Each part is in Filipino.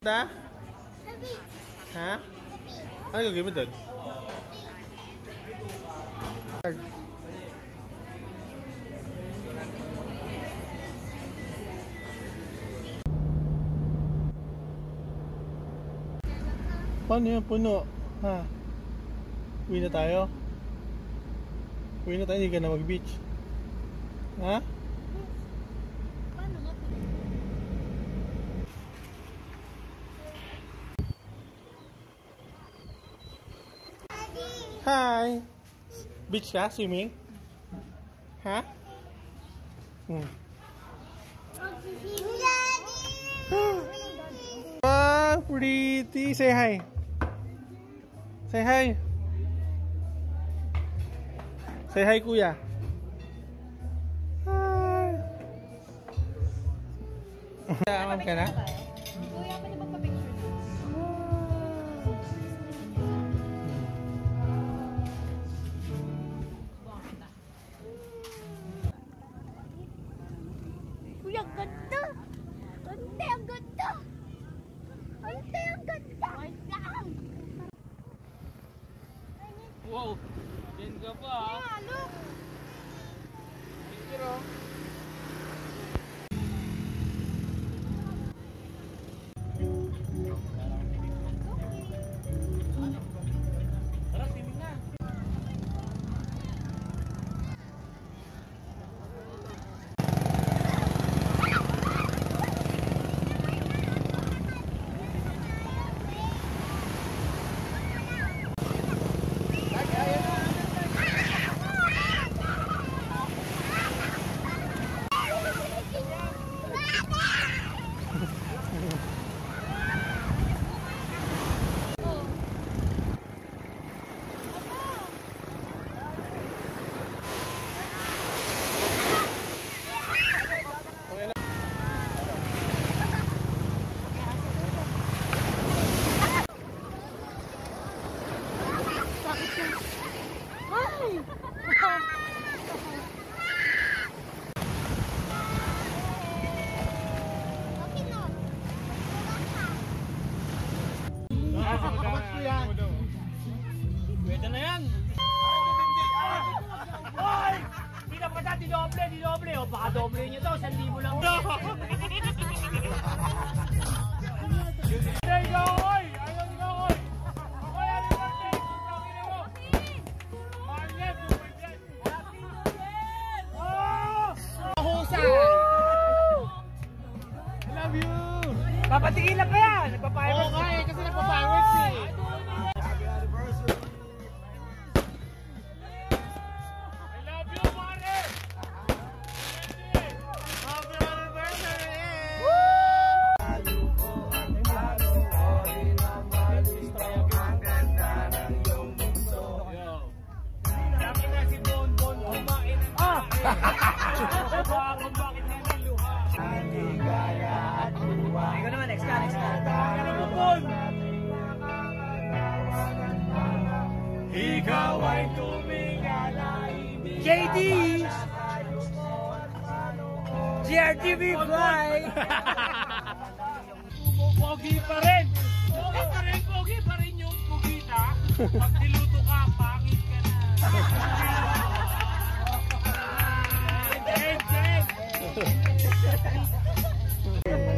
Pupunta? Ha? Ano gagawin mo doon? Paano yan? Puno? Ha? Uwi na tayo? Uwi na tayo, hindi ka na mag-beach. Ha? Paano nga? Hi! Beach ka? Swimming? Ha? Wow, pretty! Say hi! Say hi! Say hi, kuya! Hi! Amam ka na? Kuya, pwede magpa-picture? Kuya, ang ganda! Ante, ang ganda! Ante, ang ganda! Wait lang! Wow! Diyan ka pa ha? Yeah, look! Picture oh! Tara, swimming na! Pwede na yan! Hoy! Pinapata, di-doble! O baka doble nyo to, 1,000 lang. There you go, oy! Ayun go, oy! Oy, ano yung birthday? Pagkakina mo! Marlet, dumayan! Happy New Year! Oh! Mahusay! I love you! Papatingin lang kaya! Nagpa-pirates! Oo nga eh, kasi nagpa-pirates eh! Ikaw naman, next ka. Ikaw ay tumingala. JD! GRTV Fly! Pogi pa rin! Pogi pa rin yung pugita. Pag niluto ka, pangit ka na.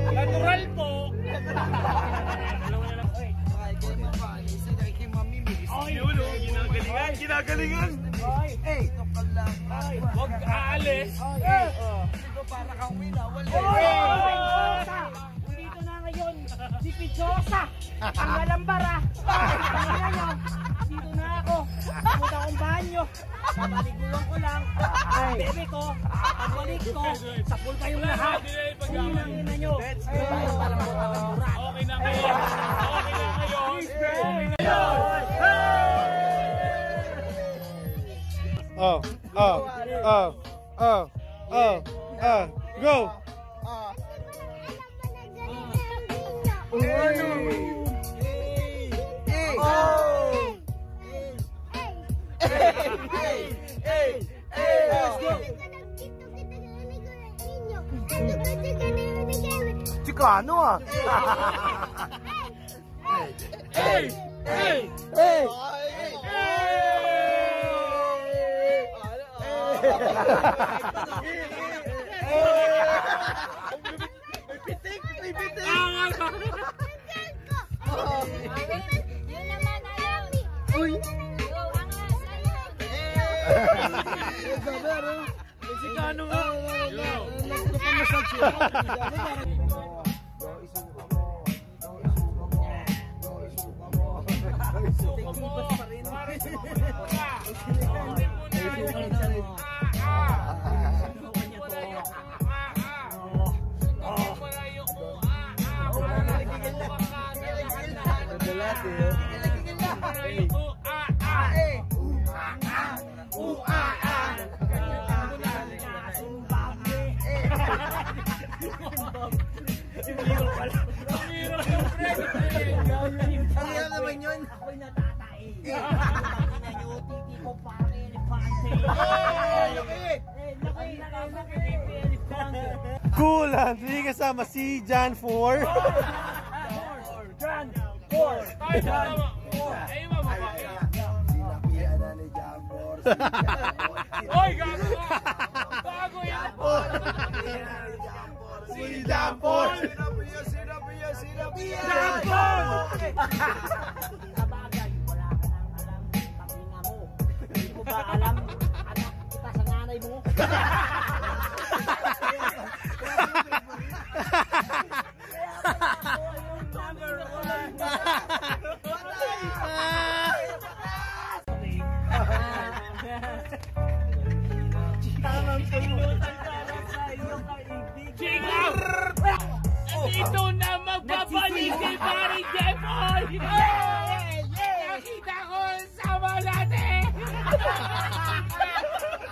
Natural po. Ginagalingan. Huwag aalis. Dito para kang winawala. Dito na ngayon si Pichosa ang alambara. Dito na ako. Pumunta akong banyo. Pabaliguan ko lang. Bebe ko, pagbalik ko, sapul kayong lahat. Tingnan nyo. Okay na kayo. Go! Meksikano ah. Hey! Hey! Hey! May pitik! May pitik! Yun naman, ayaw. Uy! Meksikano nga. Cool! Hindi kasama si John 4. John 4. John 4. Oy, gago! Gago yan! Si John 4! John 4! Sabagay, wala ka nang alam paghinga mo. Hindi mo ba alam anak kita sa nanay mo? Chigaw! Dito na magbabalik si Barry Depoy! Nakita ko sama natin!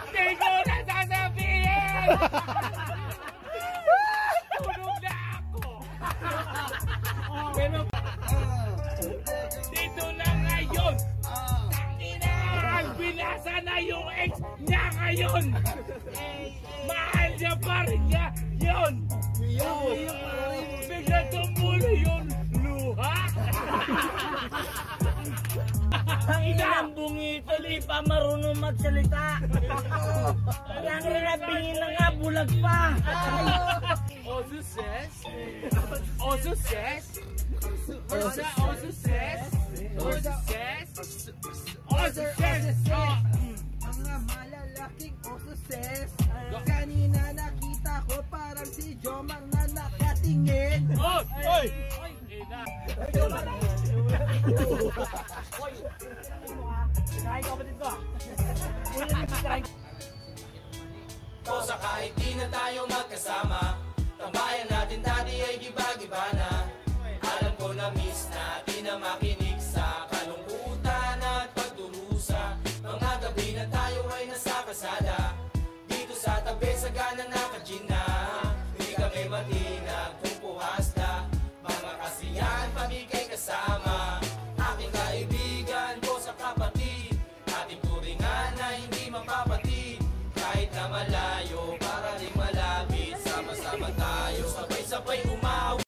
Hindi ko na sasabihin! Tulog na ako! Pero dito na ngayon! Tangina! Binasa na yung ex niya ngayon! Mahal niya pa rin niya yun! Bigla tumulo yung luha! Ang inang bungi, hindi pa marunong magsalita. Ang rinabingin na nga, bulag pa. Also says? Also says? Also says? Also says? Also says? Mga malalaking oses. Kanina nakita ko parang si Jomar na nakatingin. Oy! Oy! Ina! Sa kahit di na tayo magkasama, tambayan natin dati ay giba-giba na. Alam ko na miss natin na makita.